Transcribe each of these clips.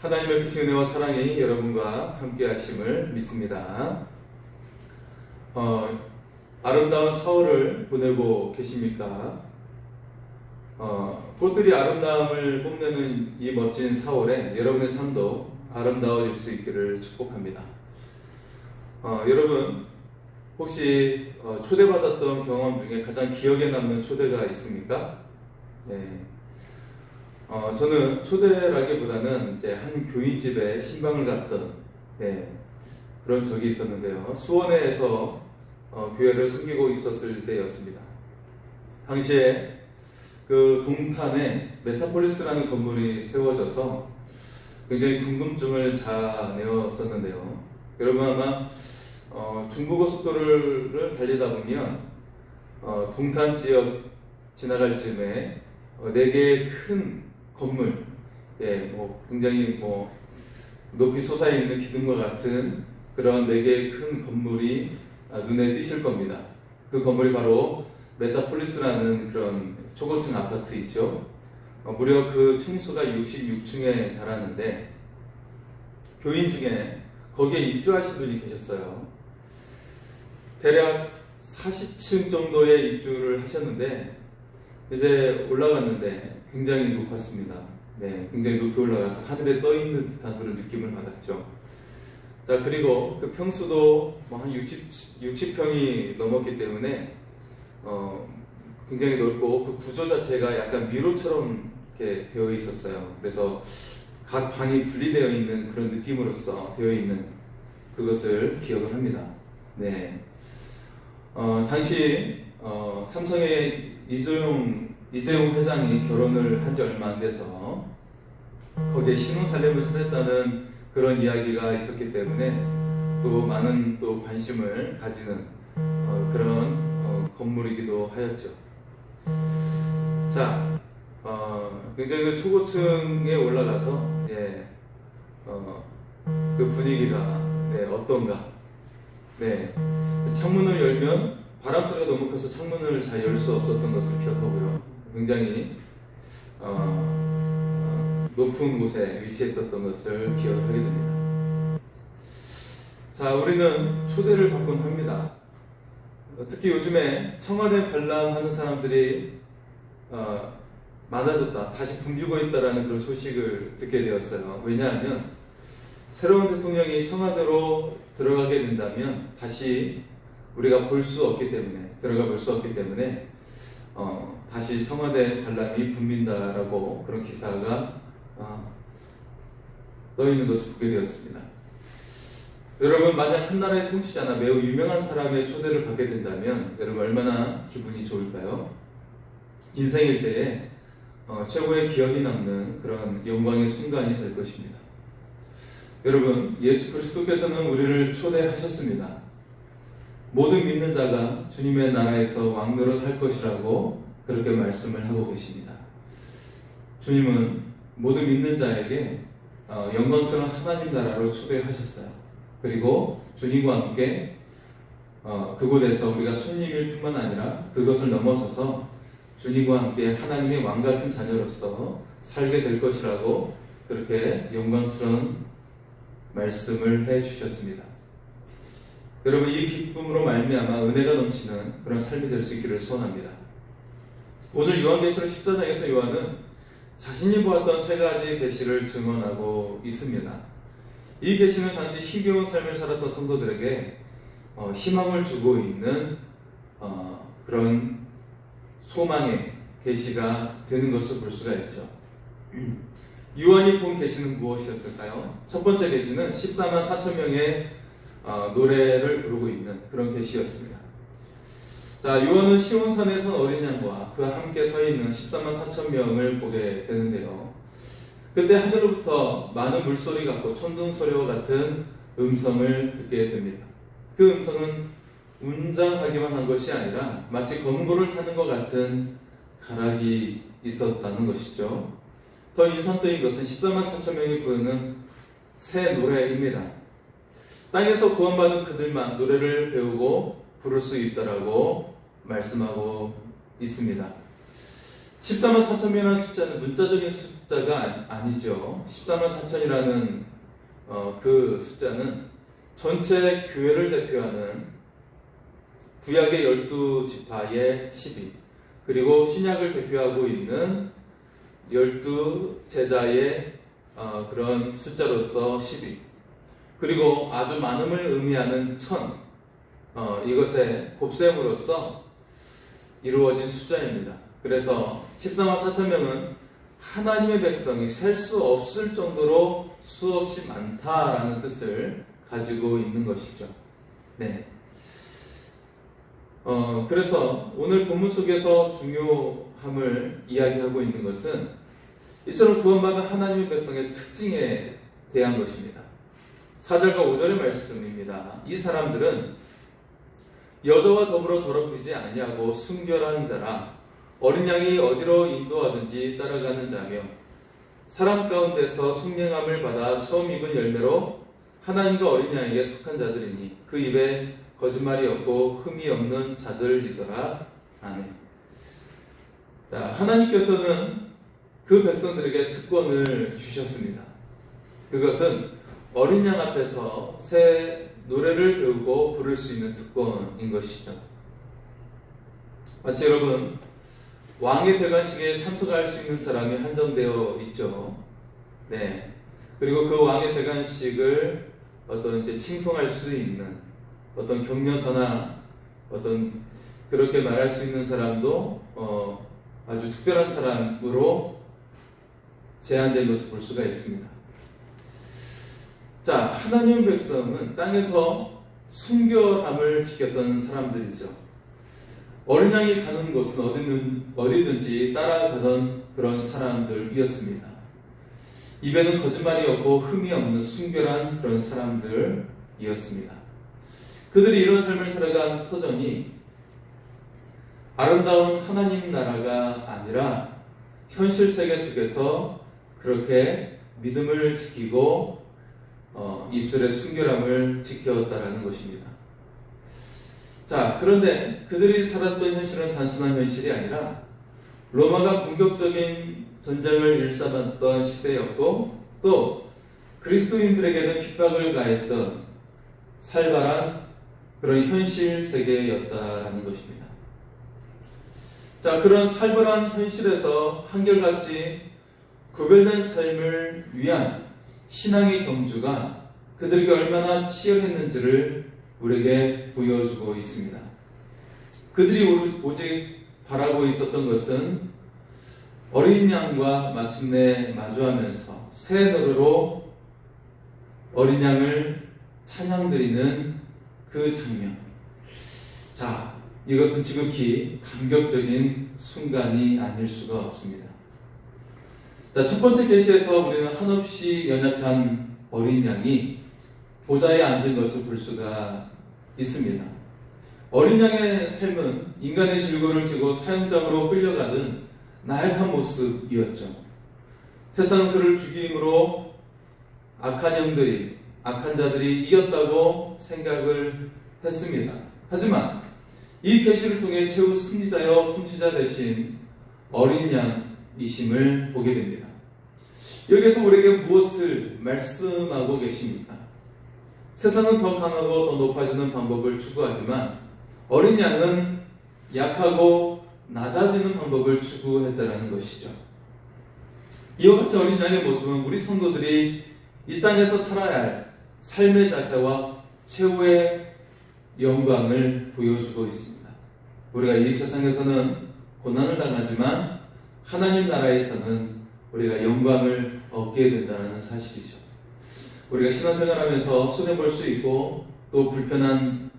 하나님의 크신 은혜와 사랑이 여러분과 함께 하심을 믿습니다. 아름다운 사월을 보내고 계십니까? 꽃들이 아름다움을 뽐내는 이 멋진 사월에 여러분의 삶도 아름다워질 수 있기를 축복합니다. 여러분 혹시 초대받았던 경험 중에 가장 기억에 남는 초대가 있습니까? 네. 저는 초대라기보다는 이제 한 교인집에 신방을 갔던 그런 적이 있었는데요. 수원에서 교회를 섬기고 있었을 때였습니다. 당시에 그 동탄에 메타폴리스라는 건물이 세워져서 굉장히 궁금증을 자아내었었는데요. 여러분 아마 중부고속도로를 달리다 보면 동탄 지역 지나갈 즈음에 4개의 큰 건물, 굉장히 높이 솟아있는 기둥과 같은 그런 4개의 큰 건물이 눈에 띄실 겁니다. 그 건물이 바로 메타폴리스라는 그런 초고층 아파트이죠. 무려 그 층수가 66층에 달하는데 교인 중에 거기에 입주하신 분이 계셨어요. 대략 40층 정도의 입주를 하셨는데 이제 올라갔는데 굉장히 높았습니다. 굉장히 높이 올라가서 하늘에 떠 있는 듯한 그런 느낌을 받았죠. 자, 그리고 그 평수도 한 60평이 넘었기 때문에 굉장히 넓고 그 구조 자체가 약간 미로처럼 이렇게 되어 있었어요. 그래서 각 방이 분리되어 있는 그런 느낌으로서 되어 있는 그것을 기억을 합니다. 당시 삼성의 이재용 회장이 결혼을 한 지 얼마 안 돼서 거기에 신혼살림을 했다는 그런 이야기가 있었기 때문에 또 많은 또 관심을 가지는 그런 건물이기도 하였죠. 자, 굉장히 그 초고층에 올라가서 그 분위기가 어떤가? 창문을 열면 바람 소리가 너무 커서 창문을 잘 열 수 없었던 것을 기억하고요. 굉장히 높은 곳에 위치했었던 것을 기억하게 됩니다. 자, 우리는 초대를 받곤 합니다. 특히 요즘에 청와대 관람하는 사람들이 많아졌다, 다시 붐비고 있다라는 그런 소식을 듣게 되었어요. 왜냐하면 새로운 대통령이 청와대로 들어가게 된다면 다시 우리가 볼 수 없기 때문에, 들어가 볼 수 없기 때문에 다시 청와대 관람이 붐빈다라고 그런 기사가 떠 있는 것을 보게 되었습니다. 여러분, 만약 한 나라의 통치자나 매우 유명한 사람의 초대를 받게 된다면 여러분 얼마나 기분이 좋을까요? 인생일 때에 최고의 기억이 남는 그런 영광의 순간이 될 것입니다. 여러분, 예수 그리스도께서는 우리를 초대하셨습니다. 모든 믿는 자가 주님의 나라에서 왕노릇할 것이라고 그렇게 말씀을 하고 계십니다. 주님은 모든 믿는 자에게 영광스러운 하나님 나라로 초대하셨어요. 그리고 주님과 함께 그곳에서 우리가 손님일 뿐만 아니라 그것을 넘어서서 주님과 함께 하나님의 왕 같은 자녀로서 살게 될 것이라고 그렇게 영광스러운 말씀을 해주셨습니다. 여러분, 이 기쁨으로 말미암아 은혜가 넘치는 그런 삶이 될 수 있기를 소원합니다. 오늘 요한계시록 14장에서 요한은 자신이 보았던 3가지 계시를 증언하고 있습니다. 이 계시는 당시 힘겨운 삶을 살았던 성도들에게 희망을 주고 있는 그런 소망의 계시가 되는 것을 볼 수가 있죠. 요한이 본 계시는 무엇이었을까요? 첫 번째 계시는 14만 4천 명의 노래를 부르고 있는 그런 계시였습니다. 자, 요한은 시온산에 선 어린 양과 그와 함께 서 있는 14만 4천 명을 보게 되는데요. 그때 하늘로부터 많은 물소리 같고 천둥 소리와 같은 음성을 듣게 됩니다. 그 음성은 웅장하기만 한 것이 아니라 마치 검고를 타는 것 같은 가락이 있었다는 것이죠. 더 인상적인 것은 14만 4천 명이 부르는 새 노래입니다. 땅에서 구원받은 그들만 노래를 배우고 부를 수 있다라고 말씀하고 있습니다. 14만 4천 명이라는 숫자는 문자적인 숫자가 아니죠. 14만 4천이라는 그 숫자는 전체 교회를 대표하는 구약의 12지파의 12, 그리고 신약을 대표하고 있는 12제자의 그런 숫자로서 12, 그리고 아주 많음을 의미하는 1000, 이것의 곱셈으로서 이루어진 숫자입니다. 그래서 14만 4천 명은 하나님의 백성이 셀 수 없을 정도로 수없이 많다라는 뜻을 가지고 있는 것이죠. 네. 그래서 오늘 본문 속에서 중요함을 이야기하고 있는 것은 이처럼 구원받은 하나님의 백성의 특징에 대한 것입니다. 4절과 5절의 말씀입니다. 이 사람들은 여자와 더불어 더럽히지 아니하고 순결한 자라, 어린 양이 어디로 인도하든지 따라가는 자며, 사람 가운데서 속량함을 받아 처음 입은 열매로 하나님과 어린 양에게 속한 자들이니 그 입에 거짓말이 없고 흠이 없는 자들이더라. 아멘. 자, 하나님께서는 그 백성들에게 특권을 주셨습니다. 그것은 어린 양 앞에서 새 노래를 배우고 부를 수 있는 특권인 것이죠. 마치 여러분, 왕의 대관식에 참석할 수 있는 사람이 한정되어 있죠. 네. 그리고 그 왕의 대관식을 어떤 이제 칭송할 수 있는 어떤 격려서나 어떤 그렇게 말할 수 있는 사람도 아주 특별한 사람으로 제한된 것을 볼 수가 있습니다. 자, 하나님의 백성은 땅에서 순결함을 지켰던 사람들이죠. 어린 양이 가는 곳은 어디든지 따라가던 그런 사람들이었습니다. 입에는 거짓말이 없고 흠이 없는 순결한 그런 사람들이었습니다. 그들이 이런 삶을 살아간 터전이 아름다운 하나님 나라가 아니라 현실 세계 속에서 그렇게 믿음을 지키고 입술의 순결함을 지켰다라는 것입니다. 자, 그런데 그들이 살았던 현실은 단순한 현실이 아니라 로마가 본격적인 전쟁을 일삼았던 시대였고, 또 그리스도인들에게는 핍박을 가했던 살벌한 그런 현실 세계였다라는 것입니다. 자, 그런 살벌한 현실에서 한결같이 구별된 삶을 위한 신앙의 경주가 그들에게 얼마나 치열했는지를 우리에게 보여주고 있습니다. 그들이 오직 바라고 있었던 것은 어린 양과 마침내 마주하면서 새 노래로 어린 양을 찬양드리는 그 장면. 자, 이것은 지극히 감격적인 순간이 아닐 수가 없습니다. 자, 첫 번째 계시에서 우리는 한없이 연약한 어린 양이 보좌에 앉은 것을 볼 수가 있습니다. 어린 양의 삶은 인간의 질고를 지고 사형장으로 끌려가는 나약한 모습이었죠. 세상은 그를 죽임으로 악한 자들이 이겼다고 생각을 했습니다. 하지만 이 계시를 통해 최후 승리자여 통치자 되신 어린 양이심을 보게 됩니다. 여기서 우리에게 무엇을 말씀하고 계십니까? 세상은 더 강하고 더 높아지는 방법을 추구하지만 어린 양은 약하고 낮아지는 방법을 추구했다라는 것이죠. 이와 같이 어린 양의 모습은 우리 성도들이 이 땅에서 살아야 할 삶의 자세와 최후의 영광을 보여주고 있습니다. 우리가 이 세상에서는 고난을 당하지만 하나님 나라에서는 우리가 영광을 얻게 된다는 사실이죠. 우리가 신앙생활하면서 손해볼 수 있고 또 불편함을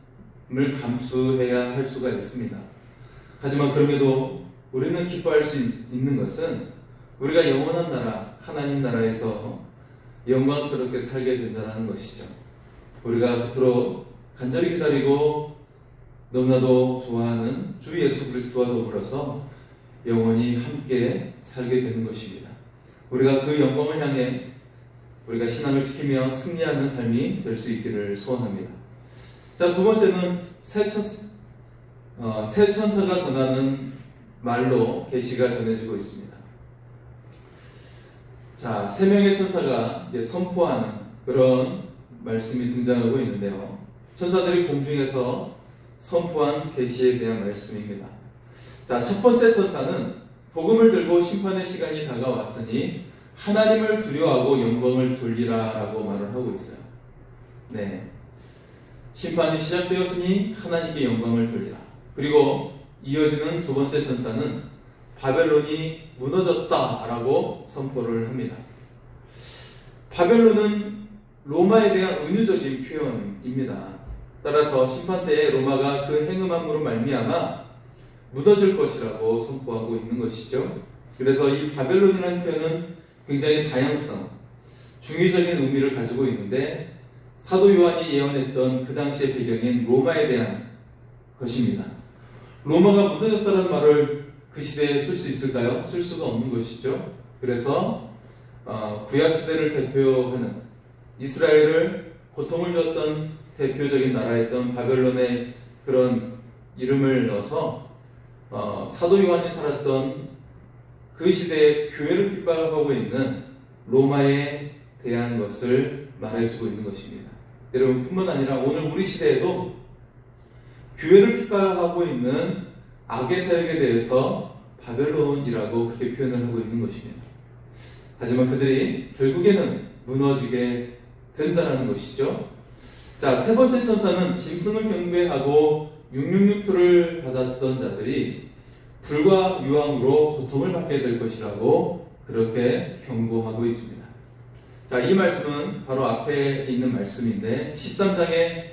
감수해야 할 수가 있습니다. 하지만 그럼에도 우리는 기뻐할 수 있는 것은 우리가 영원한 나라, 하나님 나라에서 영광스럽게 살게 된다는 것이죠. 우리가 그토록 간절히 기다리고 너무나도 좋아하는 주 예수 그리스도와 더불어서 영원히 함께 살게 되는 것입니다. 우리가 그 영광을 향해 우리가 신앙을 지키며 승리하는 삶이 될 수 있기를 소원합니다. 자, 두 번째는 새 천사가 전하는 말로 계시가 전해지고 있습니다. 자, 세 명의 천사가 이제 선포하는 그런 말씀이 등장하고 있는데요. 천사들이 공중에서 선포한 계시에 대한 말씀입니다. 자, 첫 번째 천사는 복음을 들고 심판의 시간이 다가왔으니 하나님을 두려워하고 영광을 돌리라 라고 말을 하고 있어요. 네. 심판이 시작되었으니 하나님께 영광을 돌리라. 그리고 이어지는 두 번째 천사는 바벨론이 무너졌다 라고 선포를 합니다. 바벨론은 로마에 대한 은유적인 표현입니다. 따라서 심판 때에 로마가 그 행음함으로 말미암아 무너질 것이라고 선포하고 있는 것이죠. 그래서 이 바벨론이라는 표현은 굉장히 다양성, 중의적인 의미를 가지고 있는데 사도 요한이 예언했던 그 당시의 배경인 로마에 대한 것입니다. 로마가 무너졌다는 말을 그 시대에 쓸 수 있을까요? 쓸 수가 없는 것이죠. 그래서 구약시대를 대표하는 이스라엘을 고통을 주었던 대표적인 나라였던 바벨론의 그런 이름을 넣어서 사도 요한이 살았던 그 시대에 교회를 핍박하고 있는 로마에 대한 것을 말해주고 있는 것입니다. 여러분 뿐만 아니라 오늘 우리 시대에도 교회를 핍박하고 있는 악의 세력에 대해서 바벨론이라고 그렇게 표현을 하고 있는 것입니다. 하지만 그들이 결국에는 무너지게 된다는 것이죠. 자, 세 번째 천사는 짐승을 경배하고 666표를 받았던 자들이 불과 유황으로 고통을 받게 될 것이라고 그렇게 경고하고 있습니다. 자, 이 말씀은 바로 앞에 있는 말씀인데 13장에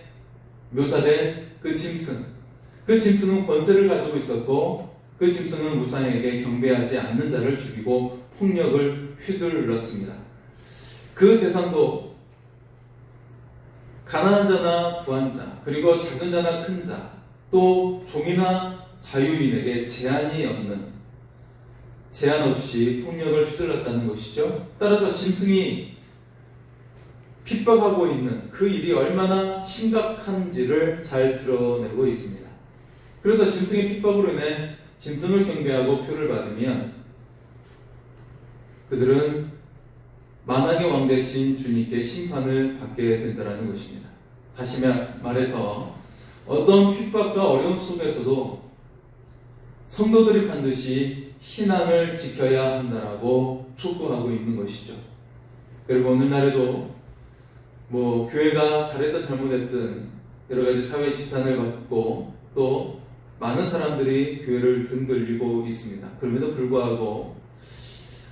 묘사된 그 짐승은 권세를 가지고 있었고 그 짐승은 우상에게 경배하지 않는 자를 죽이고 폭력을 휘둘렀습니다. 그 대상도 가난한 자나 부한 자, 그리고 작은 자나 큰 자, 또 종이나 자유인에게 제한 없이 폭력을 휘둘렀다는 것이죠. 따라서 짐승이 핍박하고 있는 그 일이 얼마나 심각한지를 잘 드러내고 있습니다. 그래서 짐승의 핍박으로 인해 짐승을 경배하고 표를 받으면 그들은 만왕의 왕 되신 주님께 심판을 받게 된다는 것입니다. 다시 말해서 어떤 핍박과 어려움 속에서도 성도들이 반드시 신앙을 지켜야 한다라고 촉구하고 있는 것이죠. 그리고 오늘날에도 교회가 잘했든 잘못했든 여러 가지 사회 지탄을 받고 또 많은 사람들이 교회를 등들리고 있습니다. 그럼에도 불구하고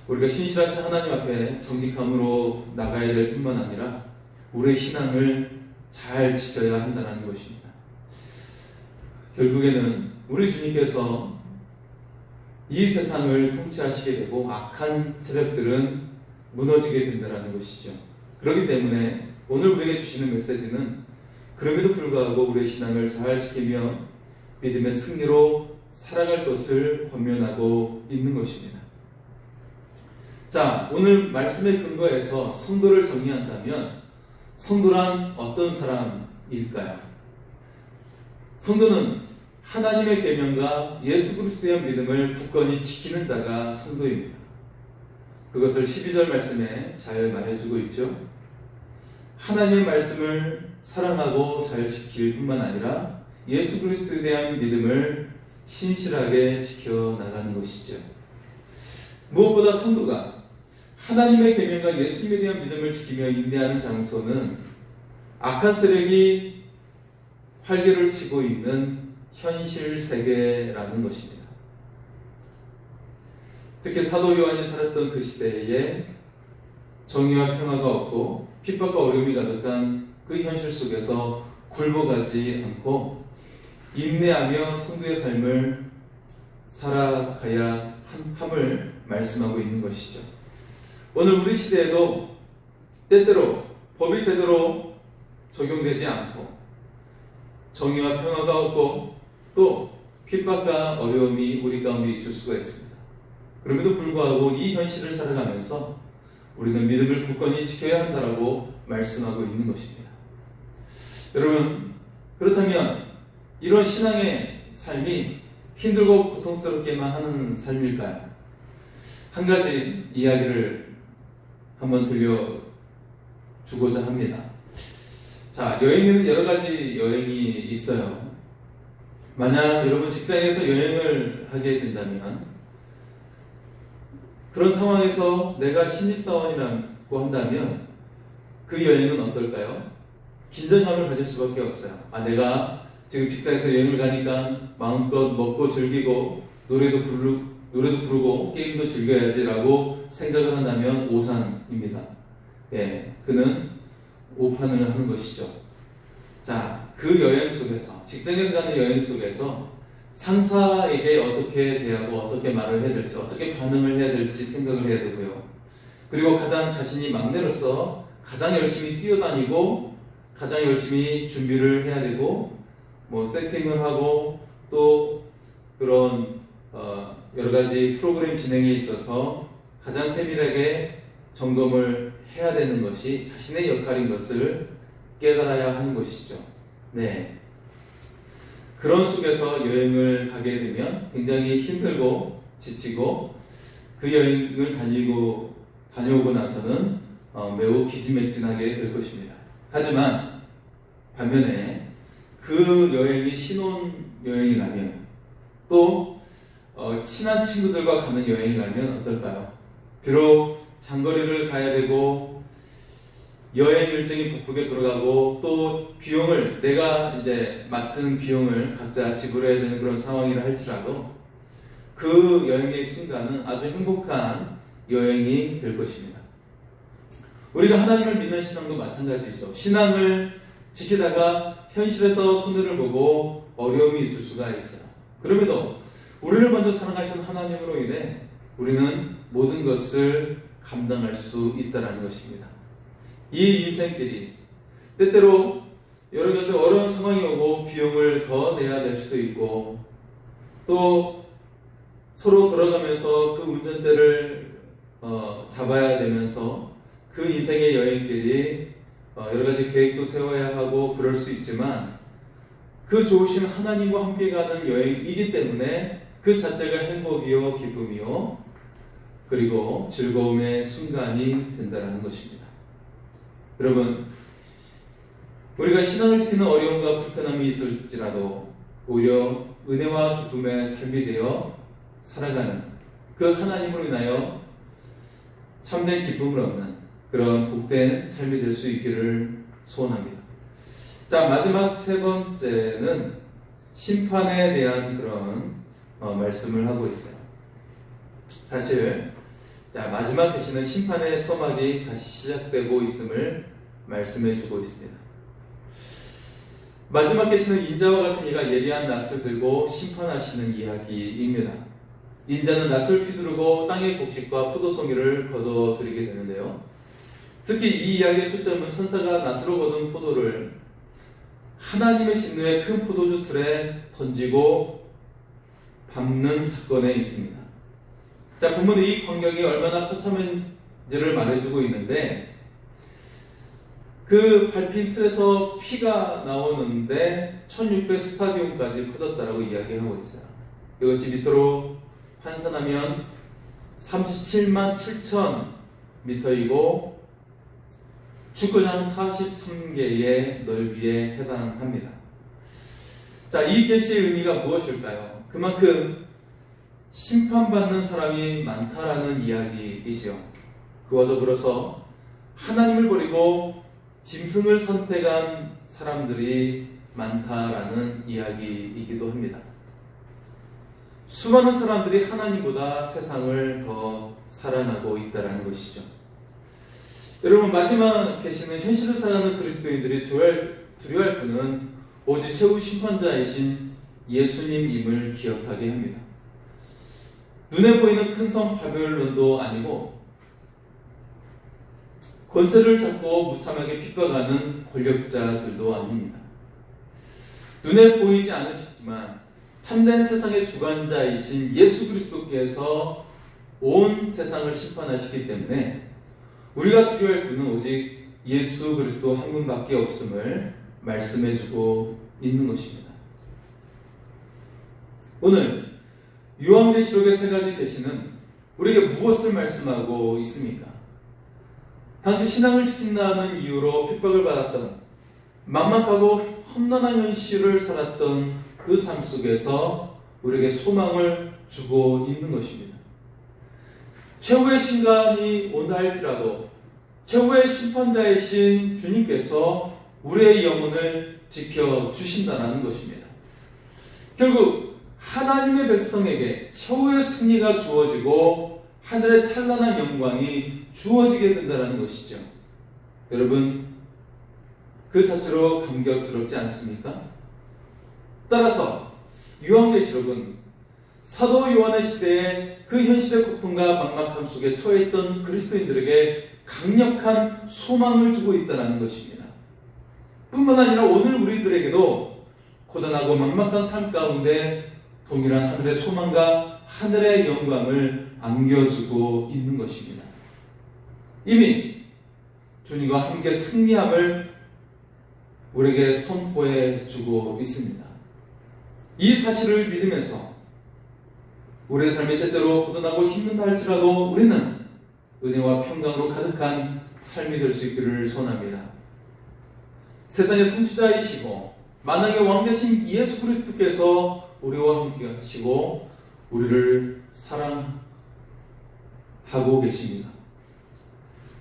우리가 신실하신 하나님 앞에 정직함으로 나가야 될 뿐만 아니라 우리의 신앙을 잘 지켜야 한다는 것입니다. 결국에는 우리 주님께서 이 세상을 통치하시게 되고 악한 세력들은 무너지게 된다는 것이죠. 그렇기 때문에 오늘 우리에게 주시는 메시지는 그럼에도 불구하고 우리의 신앙을 잘 지키며 믿음의 승리로 살아갈 것을 권면하고 있는 것입니다. 자, 오늘 말씀의 근거에서 성도를 정의한다면 성도란 어떤 사람일까요? 성도는 하나님의 계명과 예수 그리스도에 대한 믿음을 굳건히 지키는 자가 성도입니다. 그것을 12절 말씀에 잘 말해주고 있죠. 하나님의 말씀을 사랑하고 잘 지킬 뿐만 아니라 예수 그리스도에 대한 믿음을 신실하게 지켜나가는 것이죠. 무엇보다 성도가 하나님의 계명과 예수님에 대한 믿음을 지키며 인내하는 장소는 악한 세력이 활개를 치고 있는 현실 세계라는 것입니다. 특히 사도 요한이 살았던 그 시대에 정의와 평화가 없고 핍박과 어려움이 가득한 그 현실 속에서 굴복하지 않고 인내하며 성도의 삶을 살아가야 함을 말씀하고 있는 것이죠. 오늘 우리 시대에도 때때로 법이 제대로 적용되지 않고 정의와 평화가 없고 또 핍박과 어려움이 우리 가운데 있을 수가 있습니다. 그럼에도 불구하고 이 현실을 살아가면서 우리는 믿음을 굳건히 지켜야 한다라고 말씀하고 있는 것입니다. 여러분, 그렇다면 이런 신앙의 삶이 힘들고 고통스럽게만 하는 삶일까요? 한 가지 이야기를 한번 들려주고자 합니다. 자, 여행에는 여러 가지 여행이 있어요. 만약 여러분 직장에서 여행을 하게 된다면 그런 상황에서 내가 신입사원이라고 한다면 그 여행은 어떨까요? 긴장감을 가질 수밖에 없어요. 내가 지금 직장에서 여행을 가니까 마음껏 먹고 즐기고 노래도 부르고 게임도 즐겨야지라고 생각을 한다면 오산입니다. 예, 그는 오판을 하는 것이죠. 자, 그 여행 속에서, 직장에서 가는 여행 속에서 상사에게 어떻게 대하고 어떻게 말을 해야 될지, 어떻게 반응을 해야 될지 생각을 해야 되고요. 그리고 가장 자신이 막내로서 가장 열심히 뛰어다니고 가장 열심히 준비를 해야 되고 세팅을 하고 또 그런 여러 가지 프로그램 진행에 있어서 가장 세밀하게 점검을 해야 되는 것이 자신의 역할인 것을 깨달아야 하는 것이죠. 네. 그런 속에서 여행을 가게 되면 굉장히 힘들고 지치고 그 여행을 다녀오고 나서는 매우 기지맥진하게 될 것입니다. 하지만 반면에 그 여행이 신혼여행이라면 또 친한 친구들과 가는 여행이라면 어떨까요? 비록 장거리를 가야 되고 여행 일정이 바쁘게 돌아가고 또 비용을 내가 이제 맡은 비용을 각자 지불해야 되는 그런 상황이라 할지라도 그 여행의 순간은 아주 행복한 여행이 될 것입니다. 우리가 하나님을 믿는 신앙도 마찬가지죠. 신앙을 지키다가 현실에서 손해를 보고 어려움이 있을 수가 있어요. 그럼에도 우리를 먼저 사랑하시는 하나님으로 인해 우리는 모든 것을 감당할 수 있다는 것입니다. 이 인생길이 때때로 여러 가지 어려운 상황이 오고 비용을 더 내야 될 수도 있고 또 서로 돌아가면서 그 운전대를 잡아야 되면서 그 인생의 여행길이 여러 가지 계획도 세워야 하고 그럴 수 있지만 그 좋으신 하나님과 함께 가는 여행이기 때문에 그 자체가 행복이요 기쁨이요 그리고 즐거움의 순간이 된다는 것입니다. 여러분, 우리가 신앙을 지키는 어려움과 불편함이 있을지라도 오히려 은혜와 기쁨의 삶이 되어 살아가는 그 하나님으로 인하여 참된 기쁨을 얻는 그런 복된 삶이 될 수 있기를 소원합니다. 자, 마지막 세 번째는 심판에 대한 그런 말씀을 하고 있어요. 사실 마지막 계시는 심판의 서막이 다시 시작되고 있음을 말씀해 주고 있습니다. 마지막 계시는 인자와 같은 이가 예리한 낫을 들고 심판하시는 이야기입니다. 인자는 낫을 휘두르고 땅의 곡식과 포도송이를 거둬들이게 되는데요. 특히 이 이야기의 초점은 천사가 낫으로 거둔 포도를 하나님의 진노의 큰 포도주 틀에 던지고 밟는 사건에 있습니다. 자, 본문의 이 광경이 얼마나 처참한지를 말해주고 있는데 그 밟힌 틀에서 피가 나오는데 1600 스타디움까지 퍼졌다라고 이야기하고 있어요. 이것이 미터로 환산하면 37만 7천 미터이고 축구장 43개의 넓이에 해당합니다. 자, 이 계시의 의미가 무엇일까요? 그만큼 심판받는 사람이 많다라는 이야기이죠. 그와 더불어서 하나님을 버리고 짐승을 선택한 사람들이 많다라는 이야기이기도 합니다. 수많은 사람들이 하나님보다 세상을 더 사랑하고 있다는 것이죠. 여러분, 마지막 계시는 현실을 살아가는 그리스도인들이 두려워할 분은 오직 최후 심판자이신 예수님임을 기억하게 합니다. 눈에 보이는 큰 성 바벨론도 아니고 권세를 잡고 무참하게 핍박하는 권력자들도 아닙니다. 눈에 보이지 않으시지만 참된 세상의 주관자이신 예수 그리스도께서 온 세상을 심판하시기 때문에 우리가 두려워할 분은 오직 예수 그리스도 한 분밖에 없음을 말씀해주고 있는 것입니다. 오늘 요한계시록의 세 가지 계시는 우리에게 무엇을 말씀하고 있습니까? 당시 신앙을 지킨다는 이유로 핍박을 받았던 막막하고 험난한 현실을 살았던 그 삶 속에서 우리에게 소망을 주고 있는 것입니다. 최후의 순간이 온다 할지라도 최후의 심판자이신 주님께서 우리의 영혼을 지켜주신다는 것입니다. 결국 하나님의 백성에게 최후의 승리가 주어지고 하늘의 찬란한 영광이 주어지게 된다는 것이죠. 여러분, 그 자체로 감격스럽지 않습니까? 따라서 요한계시록은 사도 요한의 시대에 그 현실의 고통과 막막함 속에 처해있던 그리스도인들에게 강력한 소망을 주고 있다는 것입니다. 뿐만 아니라 오늘 우리들에게도 고단하고 막막한 삶 가운데 동일한 하늘의 소망과 하늘의 영광을 안겨주고 있는 것입니다. 이미 주님과 함께 승리함을 우리에게 선포해 주고 있습니다. 이 사실을 믿으면서 우리의 삶이 때때로 고단하고 힘든다 할지라도 우리는 은혜와 평강으로 가득한 삶이 될 수 있기를 소원합니다. 세상의 통치자이시고 만왕의 왕 되신 예수 그리스도께서 우리와 함께 하시고 우리를 사랑하고 계십니다.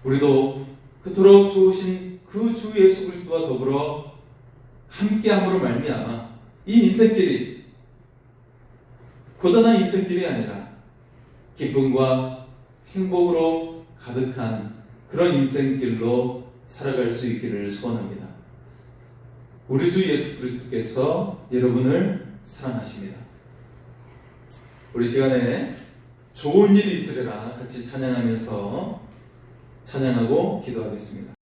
우리도 그토록 좋으신 그 주 예수 그리스도와 더불어 함께함으로 말미암아 이 인생길이 고단한 인생길이 아니라 기쁨과 행복으로 가득한 그런 인생길로 살아갈 수 있기를 소원합니다. 우리 주 예수 그리스도께서 여러분을 사랑하십니다. 우리 시간에 좋은 일이 있으리라 같이 찬양하면서 찬양하고 기도하겠습니다.